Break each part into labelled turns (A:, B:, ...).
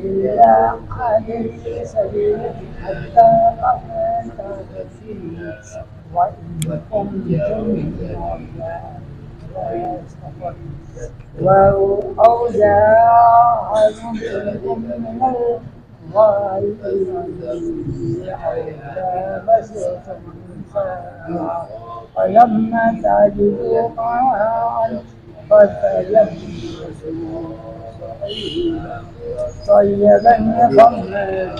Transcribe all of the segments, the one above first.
A: إلى قدر سبيل حتى قفلت فيه وإن كنتم وأوزاع منكم من الغائبين أو بسيط فلما تجدوا طعاما فتيمسوا طيبا فما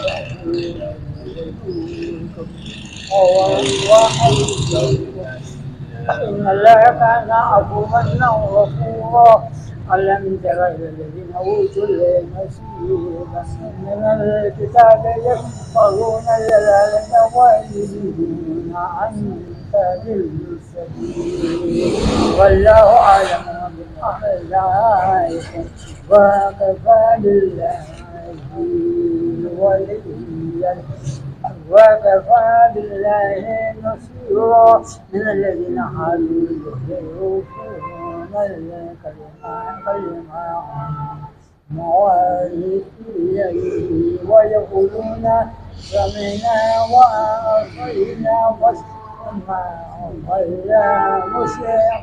A: إن الله كان عفوا غفورا ألم تر إلى الذين أوتوا نصيبا من الكتاب يكفرون الذين ويريدون عن سبيل السبيل والله أعلم بأعدائكم وكفى بالله وليا وكفى بالله نصيرا من الذين حادوا يحرفون الكلمة مواضعه ويقولون سمعنا وعصينا واسمعنا غير مسمع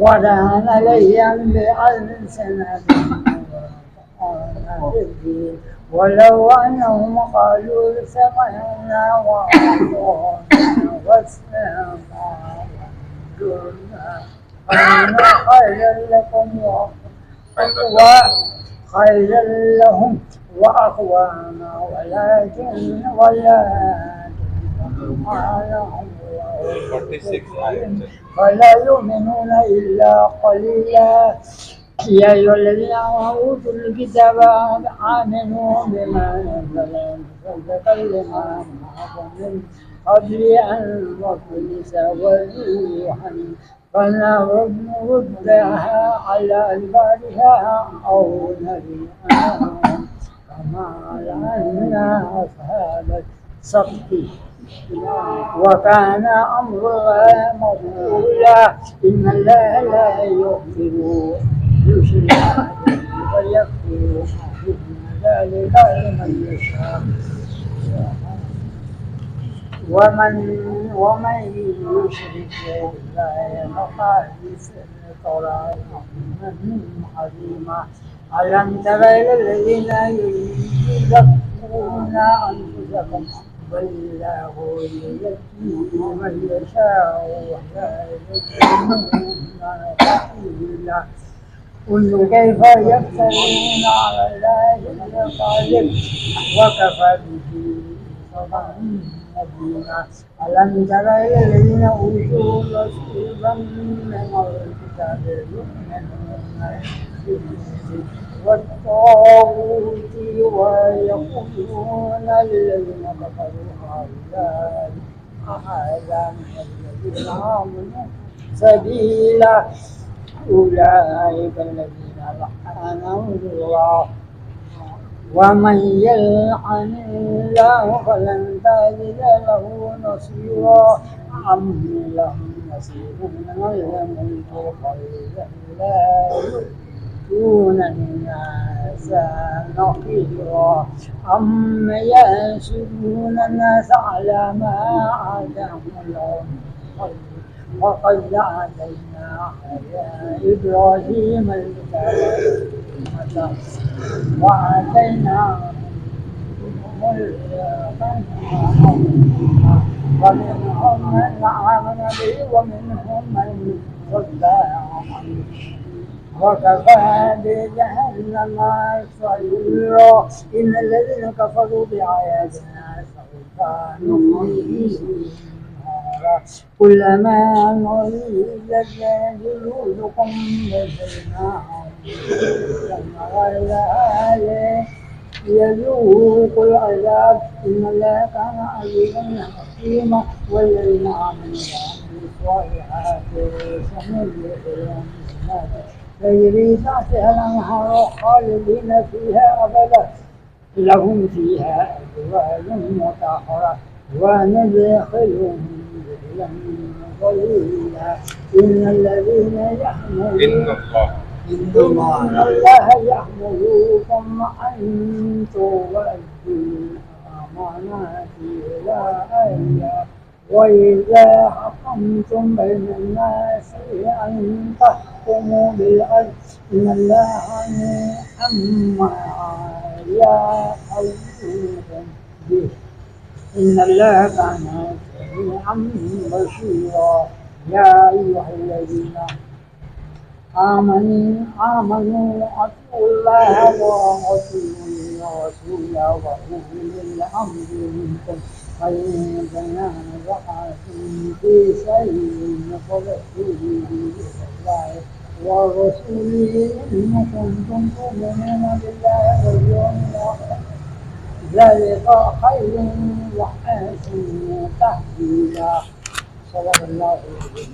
A: ودهن عليهم بألسنة ولو أنهم قالوا سمعنا وأطعنا واسمعنا كان خيرا لكم خيرا لهم وأقواما ولكن فلا يؤمنون إلا قليلا يا أيها الذين أوتوا الكتاب آمنوا بما نزل مصدقا لما معكم من قبل أن نطمس وجوها فنردها على أدبارها أو نريها كما لعنا أصحاب السبت وكان أمرها مفعولا إن الله لا يغفر يشرك ويغفر ذلك لمن يشاء ومن يشرك بالله فقد افترى إثما عظيما ألم تر إلى الذين يزكون أنفسهم بل الله يزكي من يشاء ولا يظلمون فتيلا قل كيف يفترون على الله من الكذب وكفى به إثما مبينا ألم تر إلى الذين أوتوا نصيبا من الكتاب يؤمنون والطاغوت ويقولون للذين كفروا هؤلاء أهدى من الذين آمنوا سبيلا أولئك الذين لعنهم الله ومن يلعن الله فلن تجد له نصيرا أم لهم نصيب من الملك لا يؤتون الناس نقيرا أم يحسدون الناس على ما آتاهم الله وقد آتينا إبراهيم الكتاب وآتيناه ومنهم من آمن به ومنهم من صد عنه وكفى بجهنم سعيرا إن الذين كفروا بآياتنا سوف نخزيهم كلما نضجت جلودكم بدلناهم غير هذا يذوقوا العذاب إن الله كان عزيزا حكيما والذين آمنوا وعملوا الصالحات سنجزيهم تجري تحتها الأنهار خالدين فيها أبدا لهم فيها أزواج مطهرة وندخلهم ظلا ظليلا إن الذين يحملون إن الله يأمركم أن تؤدوا الأمانات إلى أهلها وإذا حكمتم بين الناس أن تحكموا بالعدل إن الله نعم يعظكم به إن الله كان سميعا بصيرا يا أيها الذين آمنوا أطيعوا الله ورسوله وأولي الأمر منكم فإن تنازعتم في شيء فردوه إلى الله ورسوله إن كنتم تؤمنون بالله واليوم الآخر ذلك خير وأحسن تأويلا صدق الله العظيم.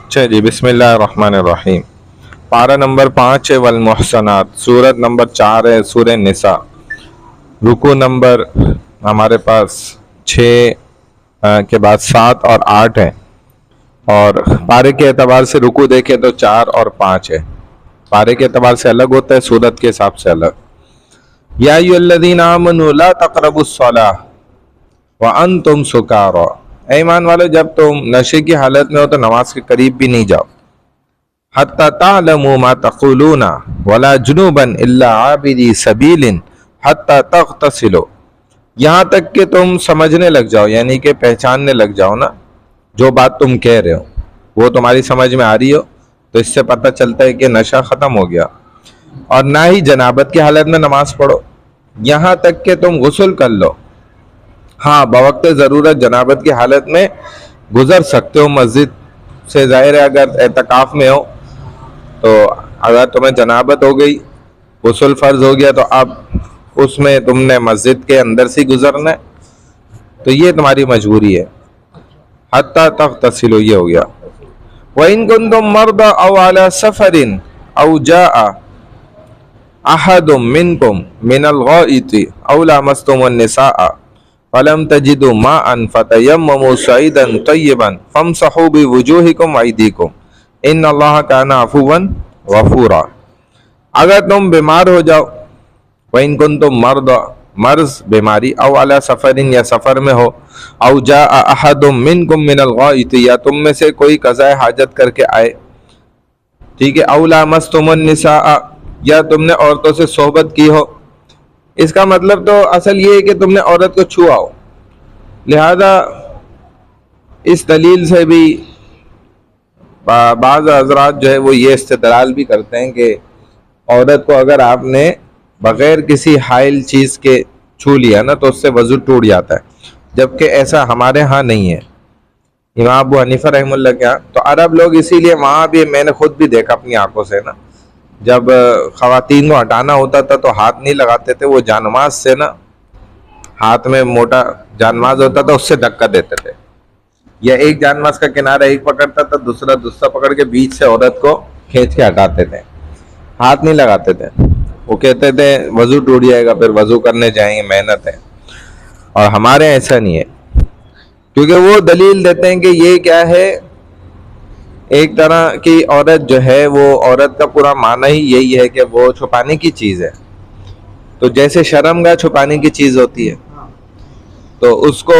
B: چلیے بسم اللہ الرحمن الرحیم. پارہ نمبر 5 ہے والمحصنات. سورت نمبر 4 ہے سورہ نساء. رکو نمبر ہمارے پاس 6 کے بعد 7 اور 8 ہیں، اور پارے کے اعتبار سے رکو دیکھیں تو 4 اور 5 ہے. پارے کے اعتبار سے الگ ہوتا ہے، سورت کے حساب سے الگ. یا ایھا الذین آمنوا لا تقربوا الصلاۃ وانتم سکارى. اے ایمان والو، جب تم نشے کی حالت میں ہو تو نماز کے قریب بھی نہیں جاؤ. حتی تعلموا ما تقولون ولا جنوبا الا عابری سبیل حتی تغتسلوا. یہاں تک کہ تم سمجھنے لگ جاؤ، یعنی کہ پہچاننے لگ جاؤ نا، جو بات تم کہہ رہے ہو وہ تمہاری سمجھ میں آ رہی ہو، تو اس سے پتہ چلتا ہے کہ نشہ ختم ہو گیا. اور نہ ہی جنابت کی حالت میں نماز پڑھو یہاں تک کہ تم غسل کر لو. ہاں، بوقت ضرورت جنابت کی حالت میں گزر سکتے ہو مسجد سے. ظاہر ہے اگر اعتکاف میں ہو تو اگر تمہیں جنابت ہو گئی، غسل فرض ہو گیا، تو اب اس میں تم نے مسجد کے اندر سے گزرنا ہے، تو یہ تمہاری مجبوری ہے. حتی تغتسلوا یہ ہو گیا. وَإِن كُنتُم مَرْضَىٰ أَوْ عَلَىٰ سَفَرٍ أَوْ جَاءَ أَحَدٌ مِّنكُم مِّنَ الْغَائِطِ أَوْ لَامَسْتُمُ النِّسَاءَ فَلَمْ تَجِدُوا مَاءً فَتَيَمَّمُوا صَعِيدًا طَيِّبًا فَامْسَحُوا بِوُجُوهِكُمْ وَأَيْدِيكُمْ إِنَّ اللَّهَ كَانَ عَفُوًّا غَفُورًا. اگر تم بیمار ہو جاؤ، وَإِن كُنتُم مَرْضَىٰ مرض بیماری، او علی سفرٍ یا سفر میں ہو، او جاء احد منکم من الغائط یا تم میں سے کوئی قضاء حاجت کر کے آئے، ٹھیک ہے، او لامستم النساء یا تم نے عورتوں سے صحبت کی ہو. اس کا مطلب تو اصل یہ ہے کہ تم نے عورت کو چھوا ہو. لہذا اس دلیل سے بھی بعض حضرات جو ہے وہ یہ استدلال بھی کرتے ہیں کہ عورت کو اگر آپ نے بغیر کسی حائل چیز کے چھو لیا نا تو اس سے وضو ٹوٹ جاتا ہے، جبکہ ایسا ہمارے ہاں نہیں ہے. امام ابو حنیفہ رحمہ اللہ کے ہاں تو عرب لوگ اسی لیے وہاں بھی، میں نے خود بھی دیکھا اپنی آنکھوں سے نا، جب خواتین کو ہٹانا ہوتا تھا تو ہاتھ نہیں لگاتے تھے، وہ جانماز سے نا، ہاتھ میں موٹا جانماز ہوتا تھا اس سے دھکا دیتے تھے، یا ایک جانماز کا کنارہ ایک پکڑتا تھا، دوسرا پکڑ کے بیچ سے عورت کو کھینچ کے ہٹاتے تھے، ہاتھ نہیں لگاتے تھے. وہ کہتے تھے وضو ٹوٹ جائے گا، پھر وضو کرنے جائیں گے، محنت ہے. اور ہمارے ایسا نہیں ہے، کیونکہ وہ دلیل دیتے ہیں کہ یہ کیا ہے، ایک طرح کی عورت جو ہے وہ عورت کا پورا معنی ہی یہی ہے کہ وہ چھپانے کی چیز ہے. تو جیسے شرمگاہ چھپانے کی چیز ہوتی ہے، تو اس کو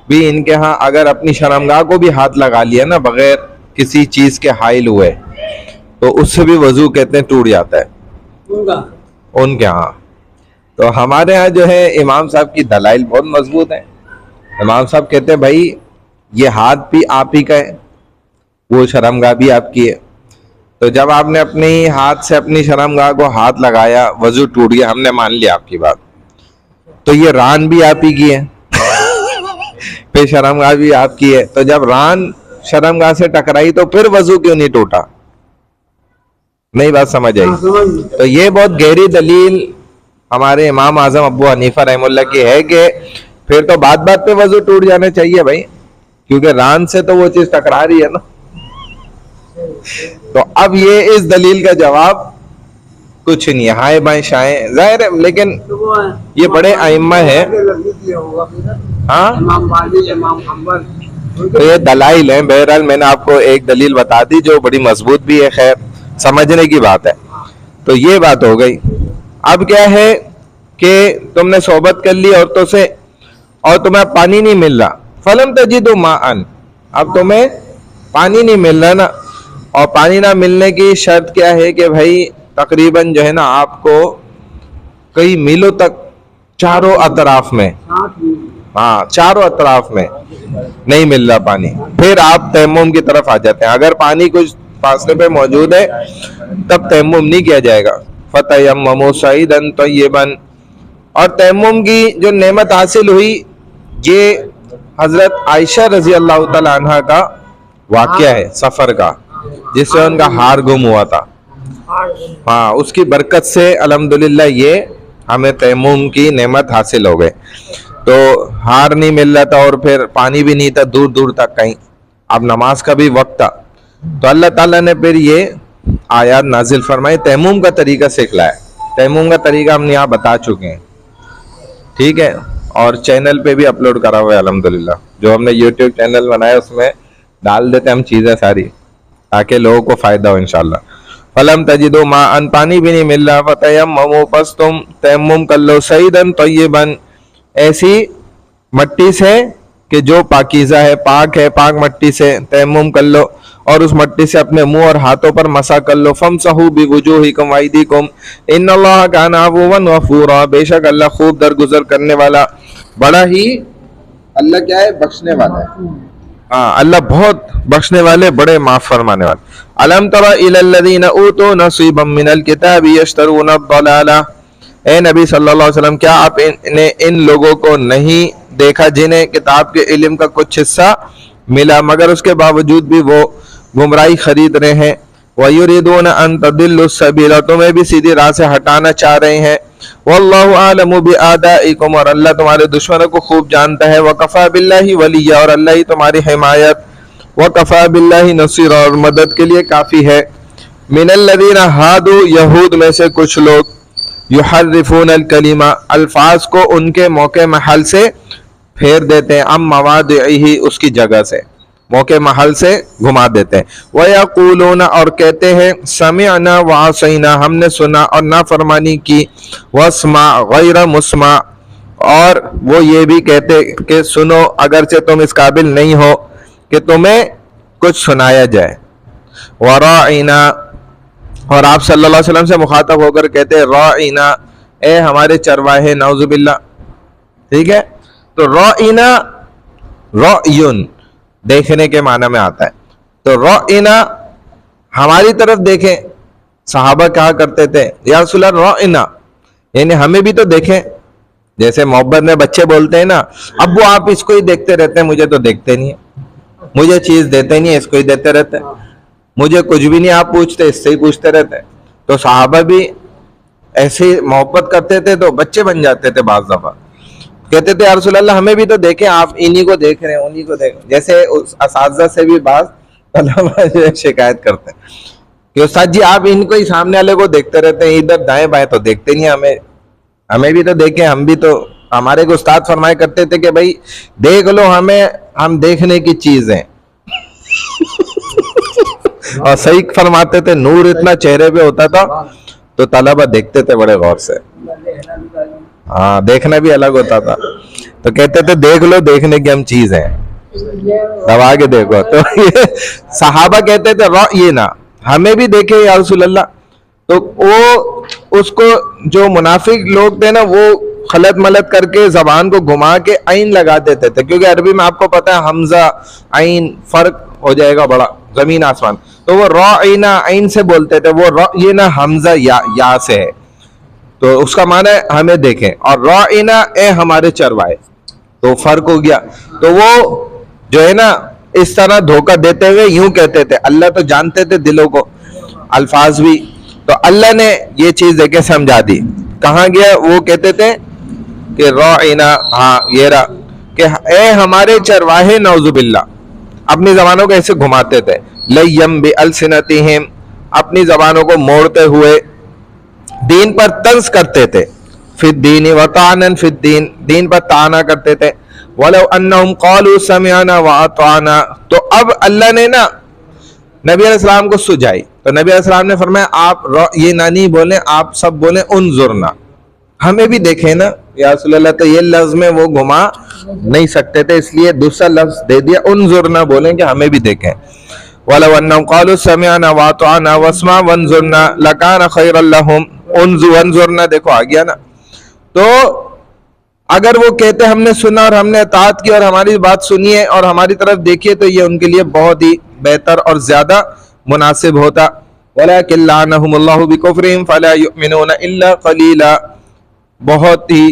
B: بھی ان کے ہاں اگر اپنی شرمگاہ کو بھی ہاتھ لگا لیا نا بغیر کسی چیز کے حائل ہوئے تو اس سے بھی وضو کہتے ہیں ٹوٹ جاتا ہے ان کے ہاں. تو ہمارے ہاں جو ہے امام صاحب کی دلائل بہت مضبوط ہیں. امام صاحب کہتے ہیں بھائی یہ ہاتھ بھی آپ ہی کا ہے، وہ شرمگاہ بھی آپ کی ہے، تو جب آپ نے اپنی ہاتھ سے اپنی شرمگاہ کو ہاتھ لگایا، وضو ٹوٹ گیا، ہم نے مان لیا آپ کی بات، تو یہ ران بھی آپ ہی کی ہے پھر شرمگاہ بھی آپ کی ہے، تو جب ران شرمگاہ سے ٹکرائی تو پھر وضو کیوں نہیں ٹوٹا؟ نہیں بات سمجھ آئی؟ تو یہ بہت گہری دلیل ہمارے امام اعظم ابو حنیفہ رحمہ اللہ کی ہے کہ پھر تو بات بات پہ وضو ٹوٹ جانا چاہیے بھائی، کیونکہ ران سے تو وہ چیز ٹکرا رہی ہے نا. تو اب یہ اس دلیل کا جواب کچھ نہیں ہے، ہائے بائیں شائیں ظاہر ہے، لیکن یہ بڑے ائمہ ہیں. ہاں
A: امام مالک، امام حنبل.
B: تو یہ دلائل ہیں. بہرحال میں نے آپ کو ایک دلیل بتا دی جو بڑی مضبوط بھی ہے، خیر سمجھنے کی بات ہے. تو یہ بات ہو گئی. اب کیا ہے کہ تم نے صحبت کر لی عورتوں سے اور تمہیں پانی نہیں مل رہا، فلم تجدوا ماء، اب تمہیں پانی نہیں مل رہا نا. اور پانی نہ ملنے کی شرط کیا ہے کہ بھائی تقریباً جو ہے نا آپ کو کئی میلوں تک چاروں اطراف میں، ہاں چاروں اطراف میں نہیں مل رہا پانی، پھر آپ تیمم کی طرف آ جاتے ہیں. اگر پانی کچھ فاصلے پہ موجود ہے تب تیمم نہیں کیا جائے گا. فَتَيَمَّمُوا صَعِيدًا طَيِّبًا. اور تیمم کی جو نعمت حاصل ہوئی یہ حضرت عائشہ رضی اللہ تعالی عنہ کا واقعہ ہے سفر کا، جس سے ان کا ہار گم ہوا تھا. ہاں اس کی برکت سے الحمدللہ یہ ہمیں تیمم کی نعمت حاصل ہو گئے. تو ہار نہیں مل رہا تھا اور پھر پانی بھی نہیں تھا دور دور تک کہیں، اب نماز کا بھی وقت تھا، تو اللہ تعالیٰ نے پھر یہ آیات نازل فرمائی، تیمم کا طریقہ سکھلایا. تیمم کا طریقہ ہم یہاں بتا چکے ہیں، ٹھیک ہے، اور چینل پہ بھی اپلوڈ کرا ہوا ہے الحمدللہ. جو ہم نے یوٹیوب چینل بنایا اس میں ڈال دیتے ہم چیزیں ساری تاکہ لوگوں کو فائدہ ہو انشاءاللہ. فلم تجدوا ماء، پانی بھی نہیں مل رہا، فتیمموا، پس تم تیمم کر لو، صعیدا طیبا، ایسی مٹی سے کہ جو پاکیزہ ہے، پاک ہے، پاک مٹی سے تیمم کر لو اور اس مٹی سے اپنے منہ اور ہاتھوں پر مسح کر لو. فامسحوا بوجوہکم وایدیکم ان اللہ کان عفوا غفورا، بے شک اللہ خوب درگزر کرنے والا، بڑا ہی اللہ کیا ہے بخشنے والا ہے. ہاں اللہ بہت بخشنے والے، بڑے معاف فرمانے والے. الم تر الی الذین اوتوا نصیبا من الکتاب یشترون الضلالہ، اے نبی صلی اللہ علیہ وسلم کیا آپ نے ان لوگوں کو نہیں دیکھا جنہیں کتاب کے علم کا کچھ حصہ ملا مگر اس کے باوجود بھی وہ گمراہی خرید رہے ہیں. وَيُرِيدُونَ أَن تَضِلُّوا السَّبِيلَ، تمہیں بھی سیدھی راہ سے ہٹانا چاہ رہے ہیں. وَاللَّهُ أَعْلَمُ بِأَعْدَائِكُمْ، اور اللہ تمہارے دشمنوں کو خوب جانتا ہے. وَكَفَى بِاللَّهِ وَلِيًّا، اور اللہ ہی تمہاری حمایت. وَكَفَى بِاللَّهِ نَصِيرًا، اور مدد کے لیے کافی ہے. مِنَ الَّذِينَ هَادُوا، یہود میں سے کچھ لوگ، یحرفون الکلمہ، الفاظ کو ان کے موقع محل سے پھیر دیتے ہیں، ام مواضعہ، اس کی جگہ سے، موقع محل سے گھما دیتے ہیں. وَيَقُولُونَ، اور کہتے ہیں، سَمِعْنَا وَعَصَيْنَا، ہم نے سنا اور نافرمانی کی. وَاسْمَعْ غَيْرَ مُسْمَعْ، اور وہ یہ بھی کہتے کہ سنو اگرچہ تم اس قابل نہیں ہو کہ تمہیں کچھ سنایا جائے. وَرَاعِنَا، اور آپ صلی اللہ علیہ وسلم سے مخاطب ہو کر کہتے رَاعِنَا، اے ہمارے چرواہے، نعوذ باللہ. ٹھیک ہے، تو رَاعِنَا رَعْیٌ دیکھنے کے معنی میں آتا ہے. تو رَاعِنَا ہماری طرف دیکھیں. صحابہ کہا کرتے تھے یا رسول اللہ رَاعِنَا، یعنی ہمیں بھی تو دیکھیں. جیسے محبت میں بچے بولتے ہیں نا، ابو آپ اس کو ہی دیکھتے رہتے ہیں، مجھے تو دیکھتے نہیں ہیں، مجھے چیز دیتے نہیں ہیں، اس کو ہی دیتے رہتے ہیں، مجھے کچھ بھی نہیں آپ پوچھتے، اس سے ہی پوچھتے رہتے ہیں. تو صحابہ بھی ایسے محبت کرتے تھے تو بچے بن جاتے تھے. بعض دفعہ کہتے تھے یا رسول اللہ ہمیں بھی تو دیکھیں، آپ انہی کو دیکھ رہے ہیں، انہی کو دیکھ رہے ہیں. جیسے اساتذہ سے بھی بعض طلبہ شکایت کرتے ہیں کہ استاد جی آپ ان کو ہی سامنے والے کو دیکھتے رہتے ہیں، ادھر دائیں بائیں تو دیکھتے نہیں. ہمیں بھی تو دیکھیں، ہم بھی تو. ہمارے کو استاد فرمایا کرتے تھے کہ بھائی دیکھ لو ہمیں، ہم دیکھنے کی چیز ہیں. اور صحیح فرماتے تھے، نور اتنا چہرے پہ ہوتا تھا تو طلبہ دیکھتے تھے بڑے غور سے. ہاں دیکھنا بھی الگ ہوتا تھا، تو کہتے تھے دیکھ لو، دیکھنے کی ہم چیز ہیں، دبا کے دیکھو. تو یہ صحابہ کہتے تھے یہ نہ ہمیں بھی دیکھے یا رسول اللہ. تو وہ اس کو جو منافق لوگ تھے نا، وہ خلط ملط کر کے زبان کو گھما کے عین لگا دیتے تھے، کیونکہ عربی میں آپ کو پتا ہے حمزہ عین فرق ہو جائے گا بڑا زمین آسمان. تو وہ رَاعِنَا عین سے بولتے تھے، وہ یہ نا حمزہ یا سے ہے، تو اس کا معنی ہے ہمیں دیکھیں. اور رَاعِنَا اے ہمارے چروائے، تو فرق ہو گیا. تو وہ جو ہے نا اس طرح دھوکہ دیتے ہوئے یوں کہتے تھے. اللہ تو جانتے تھے دلوں کو، الفاظ بھی. تو اللہ نے یہ چیز دے کے سمجھا دی. کہاں گیا؟ وہ کہتے تھے کہ رَاعِنَا، ہاں یہ رہا، کہ اے ہمارے چرواہے، نعوذ باللہ، اپنی زبانوں کو ایسے گھماتے تھے. لیم بألسنتہم، اپنی زبانوں کو موڑتے ہوئے دین پر طنز کرتے تھے، فی الدین وطعنا فی الدین، دین پر طعنہ کرتے تھے. ولو انہم قالوا سمعنا واطعنا، تو اب اللہ نے نا نبی علیہ السلام کو سجائی. تو نبی علیہ السلام نے فرمایا آپ یہ نہ نہیں بولیں، آپ سب بولیں انظرنا، ہمیں بھی دیکھیں نا یا رسول اللہ. تو یہ لفظ میں وہ گھما نہیں سکتے تھے، اس لیے دوسرا لفظ دے دیا انظرنا، بولیں کہ ہمیں بھی دیکھیں. وَلَوْ أَنَّهُمْ قَالُوا سَمِعْنَا وَأَطَعْنَا وَاسْمَعْ وَانظُرْنَا لَكَانَ خَيْرًا لَهُمْ. وَانظُرْنَا دیکھو آ گیا نا. تو اگر وہ کہتے ہم نے سنا اور ہم نے اطاعت کی اور ہماری بات سنیے اور ہماری طرف دیکھیے تو یہ ان کے لیے بہت ہی بہتر اور زیادہ مناسب ہوتا. وَلَكِنْ لَعَنَهُمُ اللَّهُ بِكُفْرِهِمْ فَلَا يُؤْمِنُونَ إِلَّا قَلِيلًا. بہت ہی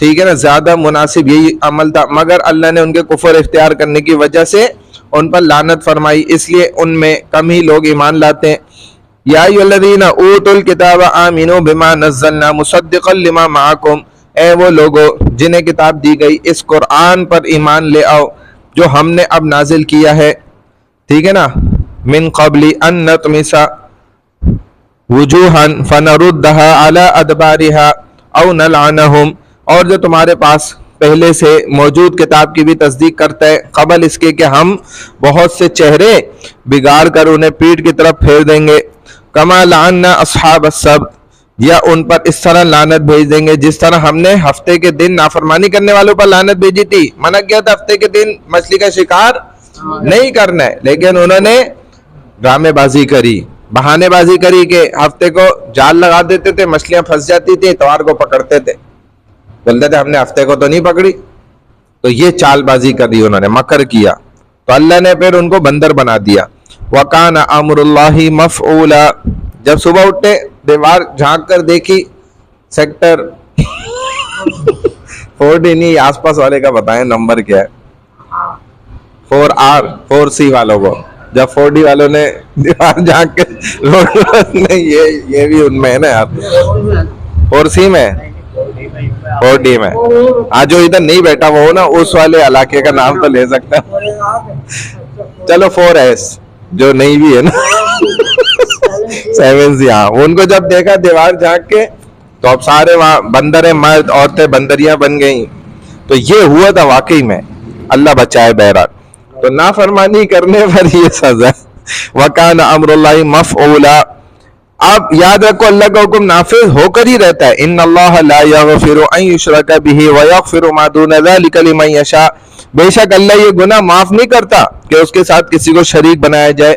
B: ٹھیک ہے نا، زیادہ مناسب یہی عمل تھا، مگر اللہ نے ان کے کفر اختیار کرنے کی وجہ سے ان پر لعنت فرمائی، اس لیے ان میں کم ہی لوگ ایمان لاتے ہیں. یا ایھا الذین اوتوا الکتاب آمنوا بما نزلنا مصدقا لما معکم، اے وہ لوگوں جنہیں کتاب دی گئی اس قرآن پر ایمان لے آؤ جو ہم نے اب نازل کیا ہے، ٹھیک ہے نا. من قبل ان نطمس وجوہا فنردها علی ادبارها او نلعنہم، اور جو تمہارے پاس پہلے سے موجود کتاب کی بھی تصدیق کرتا ہے قبل اس کے کہ ہم بہت سے چہرے بگاڑ کر انہیں پیٹھ کی طرف پھیر دیں گے. کما لعنا اصحاب السبت، یا ان پر اس طرح لعنت بھیج دیں گے جس طرح ہم نے ہفتے کے دن نافرمانی کرنے والوں پر لعنت بھیجی تھی. منع کیا تھا ہفتے کے دن مچھلی کا شکار نہیں کرنا ہے، لیکن انہوں نے ڈرامے بازی کری، بہانے بازی کری کہ ہفتے کو جال لگا دیتے تھے، مچھلیاں پھنس جاتی تھی، اتوار کو پکڑتے تھے، بولتے تھے ہم نے ہفتے کو تو نہیں پکڑی. تو یہ چال بازی کری انہوں نے، مکر کیا، تو اللہ نے پھر ان کو بندر بنا دیا. وَكَانَ أَمْرُ اللَّهِ مَفْعُولًا، جب صبح اٹھے دیوار جھانک کر دیکھی، سیکٹر 40 نہیں، آس پاس والے کا بتائیں نمبر کیا ہے، 4R 4C والوں کو، جب 40 والوں نے دیوار جھانک کے نہیں یہ بھی ان میں ہے نا یار، 4C میں 40 میں. آج جو ادھر نہیں بیٹھا وہ نا اس والے علاقے کا نام تو لے سکتا ہے، چلو 4S جو نہیں بھی ہے نا 7C. ہاں ان کو جب دیکھا دیوار جھانک کے تو اب سارے وہاں بندر ہیں، مرد عورتیں بندریاں بن گئیں. تو یہ ہوا تھا واقعی میں، اللہ بچائے بہرحال. تو نافرمانی کرنے پر یہ سزا. وَكَانَ أَمْرُ اللَّهِ مَفْعُولًا، اب یاد رکھو اللہ کا حکم نافذ ہو کر ہی رہتا ہے. ان اللہ لا یغفر ان یشرک بہ ویغفر ما دون ذلک لمن یشاء، بے شک اللہ یہ گناہ معاف نہیں کرتا کہ اس کے ساتھ کسی کو شریک بنایا جائے،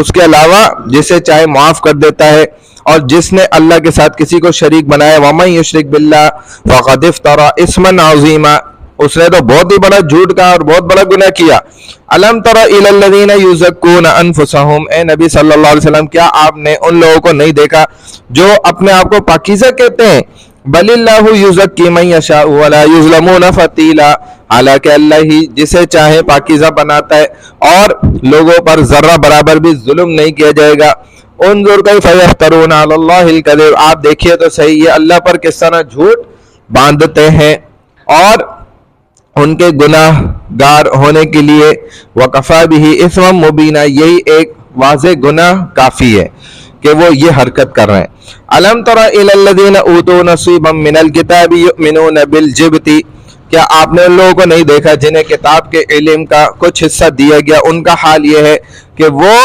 B: اس کے علاوہ جسے چاہے معاف کر دیتا ہے. اور جس نے اللہ کے ساتھ کسی کو شریک بنایا، ومن یشرک باللہ فقد افترى اثما عظیما، اس نے تو بہت ہی بڑا جھوٹ کہا اور بہت بڑا گناہ کیا. الم تر الی الذین یزکون انفسہم، اے نبی صلی اللہ علیہ وسلم کیا آپ نے ان لوگوں کو نہیں دیکھا جو اپنے آپ کو پاکیزہ کہتے ہیں. بل اللہ یزکی من یشاء ولا یظلمون فتیلا، حالانکہ اللہ ہی جسے چاہے پاکیزہ بناتا ہے اور لوگوں پر ذرہ برابر بھی ظلم نہیں کیا جائے گا. انظر کیف یفترون علی اللہ الکذب، آپ دیکھیے تو صحیح یہ اللہ پر کس طرح جھوٹ باندھتے ہیں اور ان کے گناہ گار ہونے کے لیے. وَكَفَى بِهِ إِثْمًا مُبِينًا، یہی ایک واضح گناہ کافی ہے کہ وہ یہ حرکت کر رہے ہیں. أَلَمْ تَرَ إِلَى الَّذِينَ أُوتُوا نَصِيبًا مِنَ الْكِتَابِ يُؤْمِنُونَ بِالْجِبْتِ، کیا آپ نے ان لوگوں کو نہیں دیکھا جنہیں کتاب کے علم کا کچھ حصہ دیا گیا، ان کا حال یہ ہے کہ وہ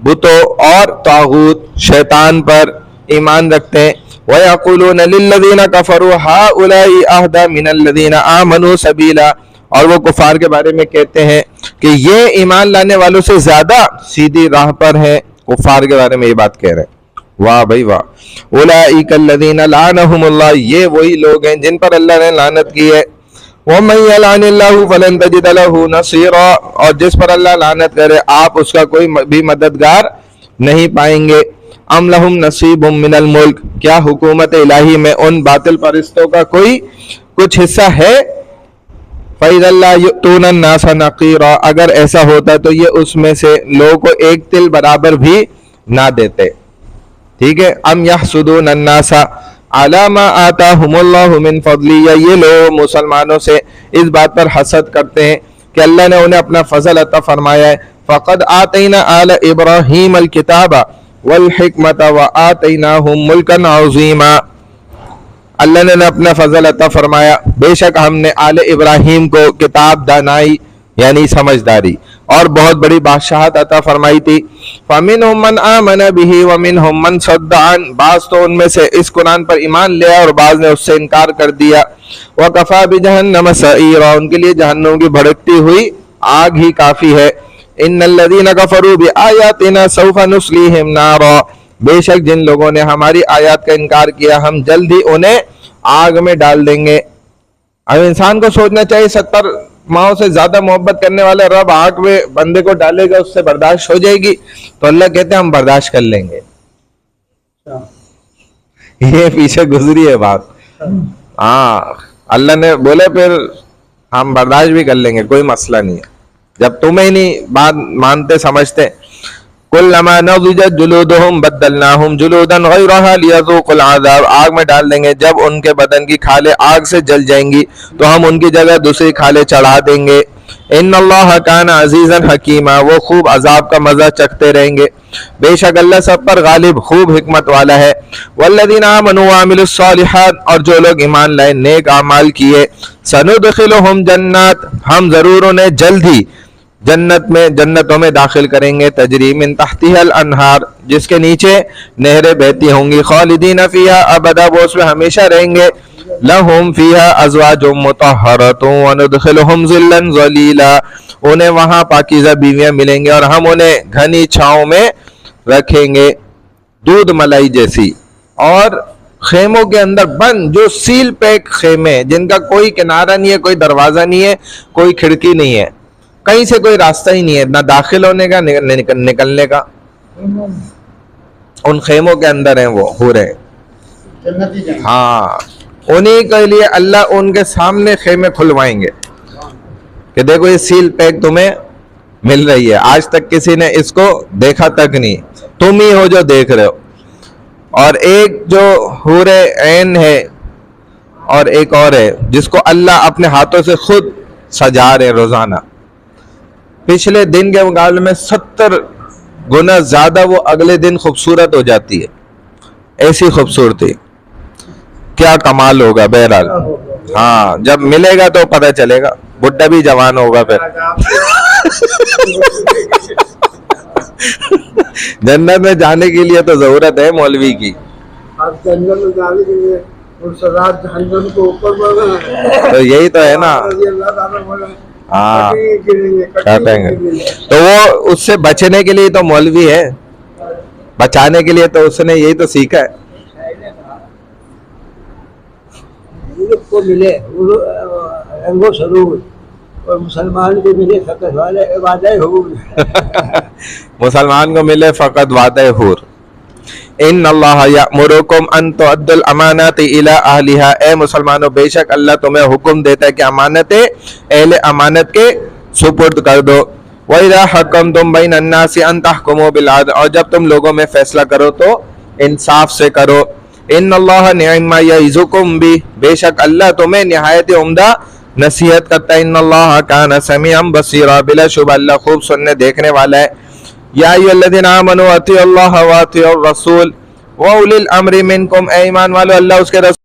B: بتوں اور طاغوت شیطان پر ایمان رکھتے ہیں. وَيَقُولُونَ لِلَّذِينَ كَفَرُوا هَؤُلَاءِ أَهْدَىٰ مِنَ الَّذِينَ آمَنُوا سَبِيلًا، اور وہ کفار کے بارے میں کہتے ہیں کہ یہ ایمان لانے والوں سے زیادہ سیدھی راہ پر ہیں. کفار کے بارے میں یہ بات کہہ رہے ہیں. واہ بھائی واہ. اولئک الذین لعنہم اللہ، یہ وہی لوگ ہیں جن پر اللہ نے لعنت کی ہے. ومن یلعن اللہ فلن تجد له نصیرا، اور جس پر اللہ لعنت کرے آپ اس کا کوئی بھی مددگار نہیں پائیں گے. ام لہم نصیب من الملک، کیا حکومت الہی میں ان باطل پرستوں کا کوئی کچھ حصہ ہے؟ فَإِذَا لَا يُؤْتُونَ النَّاسَ نَقِيرًا، اگر ایسا ہوتا تو یہ اس میں سے لوگوں کو ایک تل برابر بھی نہ دیتے. ٹھیک ہے. ام يَحْسُدُونَ النَّاسَ عَلَىٰ مَا آتَاهُمُ اللَّهُ مِنْ فَضْلِهِ، یا یہ لوگ مسلمانوں سے اس بات پر حسد کرتے ہیں کہ اللہ نے انہیں اپنا فضل عطا فرمایا ہے. فقد آتینا آل ابراہیم الکتاب والحکمت وآتیناہم ملکا عظیما. اللہ نے اپنا فضل عطا فرمایا، بے شک ہم نے آل ابراہیم کو کتاب، دانائی یعنی سمجھداری اور بہت بڑی بادشاہت عطا فرمائی تھی. فَمِنْهُمْ مَنْ آمَنَ بِهِ وَمِنْهُمْ مَنْ صَدَّ عَنْهُ، بعض تو ان میں سے اس قرآن پر ایمان لیا اور بعض نے اس سے انکار کر دیا. وَكَفَى بِجَهَنَّمَ سَعِيرًا، ان کے لیے جہنم کی بھڑکتی ہوئی آگ ہی کافی ہے. إِنَّ الَّذِينَ كَفَرُوا بِآيَاتِنَا سَوْفَ نُصْلِيهِمْ نَارًا، بے شک جن لوگوں نے ہماری آیات کا انکار کیا ہم جلد ہی انہیں آگ میں ڈال دیں گے. اب انسان کو سوچنا چاہیے 70 ماؤں سے زیادہ محبت کرنے والے رب آگ میں بندے کو ڈالے گا، اس سے برداشت ہو جائے گی؟ تو اللہ کہتے ہیں ہم برداشت کر لیں گے. یہ پیچھے گزری ہے بات. ہاں اللہ نے بولے پھر ہم برداشت بھی کر لیں گے، کوئی مسئلہ نہیں ہے. جب تمہیں نہیں بات مانتے سمجھتے. کلما نضجت جلودہم بدلناہم جلودا غیرہا لیذوقوا العذاب، آگ میں ڈال دیں گے جب ان کے بدن کی کھالیں آگ سے جل جائیں گی تو ہم ان کی جگہ دوسری کھالیں چڑھا دیں گے. ان اللہ کان عزیزا حکیما، وہ خوب عذاب کا مزہ چکھتے رہیں گے. بے شک اللہ سب پر غالب خوب حکمت والا ہے. والذین آمنوا وعملوا الصالحات، اور جو لوگ ایمان لائے نیک اعمال کیے. سندخلہم جنات، ہم ضرور انہیں جلد ہی جنتوں میں داخل کریں گے. تجری من تحتها الانہار، جس کے نیچے نہریں بہتی ہوں گی. خالدین فیہا ابدا، وہ اس میں ہمیشہ رہیں گے. لہم فیہا ازواج مطہرۃ وندخلہم ظلا ظلیلا، انہیں وہاں پاکیزہ بیویاں ملیں گے اور ہم انہیں گھنی چھاؤں میں رکھیں گے دودھ ملائی جیسی. اور خیموں کے اندر بند، جو سیل پیک خیمے جن کا کوئی کنارہ نہیں ہے، کوئی دروازہ نہیں ہے، کوئی کھڑکی نہیں ہے، کہیں سے کوئی راستہ ہی نہیں ہے، نہ داخل ہونے کا نکلنے کا. ان خیموں کے اندر ہیں وہ حوریں. ہاں انہی کے لیے اللہ ان کے سامنے خیمے کھلوائیں گے کہ دیکھو یہ سیل پیک تمہیں مل رہی ہے. آج تک کسی نے اس کو دیکھا تک نہیں، تم ہی ہو جو دیکھ رہے ہو. اور ایک جو حور عین ہے اور ایک اور ہے جس کو اللہ اپنے ہاتھوں سے خود سجا رہے روزانہ، پچھلے دن کے مقابلے میں 70 گنا زیادہ وہ اگلے دن خوبصورت ہو جاتی ہے. ایسی خوبصورتی، کیا کمال ہوگا. بہرحال ہاں جب ملے گا تو پتہ چلے گا، بڈھا بھی جوان ہوگا پھر. جنت میں جانے کے لیے تو ضرورت ہے مولوی کی.
A: جنت میں جانے کے لیے جہنم کو اوپر
B: تو یہی تو ہے نا. ہاں کہتے ہیں تو وہ اس سے بچنے کے لیے تو مولوی ہے، بچانے کے لیے تو اس نے یہی تو سیکھا ہے.
A: کو ملے رنگ و سرور، اور مسلمان کو ملے فقط وعدہ حور.
B: مسلمان کو ملے فقط وعدہ حور. ان اللہ یأمرکم ان تؤدوا الامانات الی اہلہا، اے مسلمانوں بے شک اللہ تمہیں حکم دیتا ہے کہ امانتیں اہل امانت کے سپرد کر دو. وَإِذَا حَكَمْتُمْ بَيْنَ النَّاسِ أَن تَحْكُمُوا بِالْعَدْلِ، اور جب تم لوگوں میں فیصلہ کرو تو انصاف سے کرو. ان اللہ نعم ما یعظکم بہ، بے شک اللہ تمہیں نہایت عمدہ نصیحت کرتا ہے. ان اللہ کان سمیعا بصیرا، بلا شبہ اللہ خوب سننے دیکھنے والا ہے. یا ایھا الذین آمنوا اطیعوا اللہ واطیعوا الرسول واولی الامر منکم، اے ایمان والو اللہ اس کے رسول